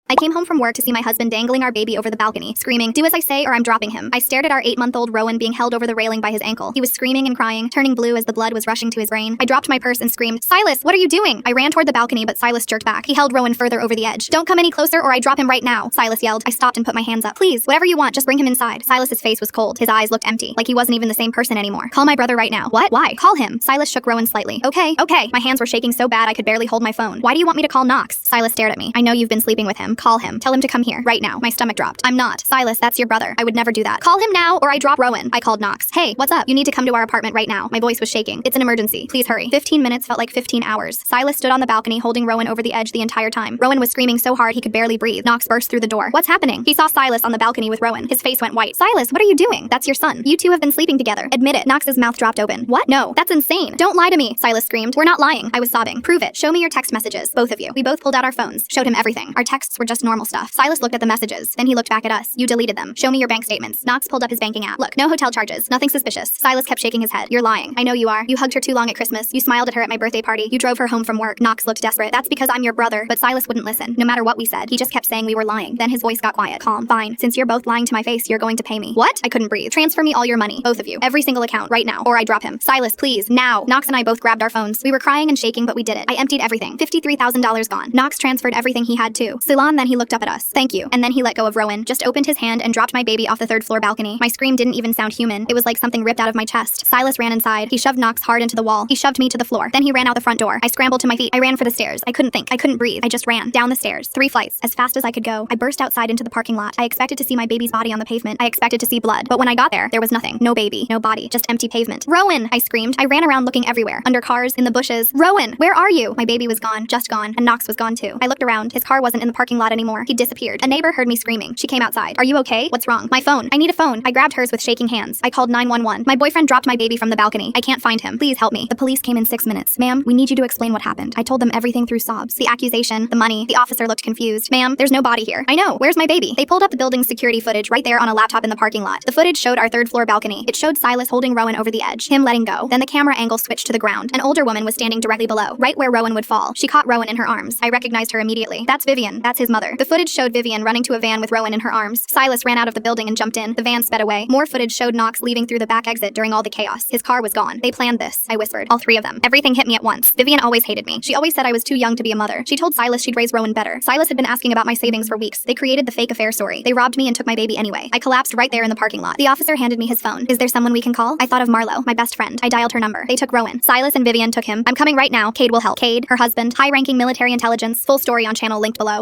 I came home from work to see my husband dangling our baby over the balcony, screaming, "Do as I say or I'm dropping him." I stared at our 8-month-old Rowan being held over the railing by his ankle. He was screaming and crying, turning blue as the blood was rushing to his brain. I dropped my purse and screamed, "Silas, what are you doing?" I ran toward the balcony, but Silas jerked back. He held Rowan further over the edge. "Don't come any closer or I drop him right now," Silas yelled. I stopped and put my hands up. "Please, whatever you want, just bring him inside." Silas's face was cold. His eyes looked empty, like he wasn't even the same person anymore. "Call my brother right now." "What? Why?" "Call him." Silas shook Rowan slightly. Okay. My hands were shaking so bad I could barely hold my phone. "Why do you want me to call Knox?" Silas stared at me. "I know you've been sleeping with him. Call him. Tell him to come here, right now." My stomach dropped. "I'm not. Silas, that's your brother. I would never do that. Call him now or I drop Rowan." I called Knox. "Hey, what's up? You need to come to our apartment right now." My voice was shaking. "It's an emergency. Please hurry." 15 minutes felt like 15 hours. Silas stood on the balcony holding Rowan over the edge the entire time. Rowan was screaming so hard he could barely breathe. Knox burst through the door. "What's happening?" He saw Silas on the balcony with Rowan. His face went white. "Silas, what are you doing?" "That's your son. You two have been sleeping together. Admit it." Knox's mouth dropped open. "What? No, that's insane. Don't lie to me," Silas screamed. "We're not lying." I was sobbing. "Prove it. Show me your text messages, both of you." We both pulled out our phones, showed him everything. Our texts were just normal stuff. Silas looked at the messages, then he looked back at us. "You deleted them. Show me your bank statements." Knox pulled up his banking app. "Look, no hotel charges, nothing suspicious." Silas kept shaking his head. "You're lying. I know you are. You hugged her too long at Christmas. You smiled at her at my birthday party. You drove her home from work." Knox looked desperate. "That's because I'm your brother." But Silas wouldn't listen. No matter what we said, he just kept saying we were lying. Then his voice got quiet. "Calm. Fine. Since you're both lying to my face, you're going to pay me." "What?" I couldn't breathe. "Transfer me all your money, both of you. Every single account, right now, or I drop him." "Silas, please, now." Knox and I both grabbed our phones. We were crying and shaking, but we did it. I emptied everything. $53,000 gone. Knox transferred everything he had too. Silan, then he looked up at us. "Thank you." And then he let go of Rowan, just opened his hand and dropped my baby off the third-floor balcony. My scream didn't even sound human. It was like something ripped out of my chest. Silas ran inside. He shoved Knox hard into the wall. He shoved me to the floor. Then he ran out the front door. I scrambled to my feet. I ran for the stairs. I couldn't think. I couldn't breathe. I just ran. Down the stairs. 3 flights. As fast as I could go. I burst outside into the parking lot. I expected to see my baby's body on the pavement. I expected to see blood. But when I got there was nothing. No baby. No body. Just empty pavement. "Rowan!" I screamed. I ran around looking everywhere. Under cars. In the bushes. "Rowan! Where are you?" My baby was gone. Just gone. And Knox was gone too. I looked around. His car wasn't in the parking lot anymore. He disappeared. A neighbor heard me screaming. She came outside. "Are you okay? What's wrong?" "My phone. I need a phone." I grabbed hers with shaking hands. I called 911. "My boyfriend dropped my baby from the balcony. I can't find him. Please help me." The police came in 6 minutes. "Ma'am, we need you to explain what happened." I told them everything through sobs. The accusation, the money. The officer looked confused. "Ma'am, there's no body here." "I know. Where's my baby?" They pulled up the building's security footage right there on a laptop in the parking lot. The footage showed our third-floor balcony. It showed Silas holding Rowan over the edge, him letting go. Then the camera angle switched to the ground. An older woman was standing directly below, right where Rowan would fall. She caught Rowan in her arms. I recognized her immediately. "That's Vivian. That's his mother." The footage showed Vivian running to a van with Rowan in her arms. Silas ran out of the building and jumped in. The van sped away. More footage showed Knox leaving through the back exit during all the chaos. His car was gone. "They planned this," I whispered. "All 3 of them." Everything hit me at once. Vivian always hated me. She always said I was too young to be a mother. She told Silas she'd raise Rowan better. Silas had been asking about my savings for weeks. They created the fake affair story. They robbed me and took my baby anyway. I collapsed right there in the parking lot. The officer handed me his phone. "Is there someone we can call?" I thought of Marlo, my best friend. I dialed her number. They took Rowan. Silas and Vivian took him. "I'm coming right now. Cade will help." Cade, her husband, high-ranking military intelligence. Full story on channel linked below.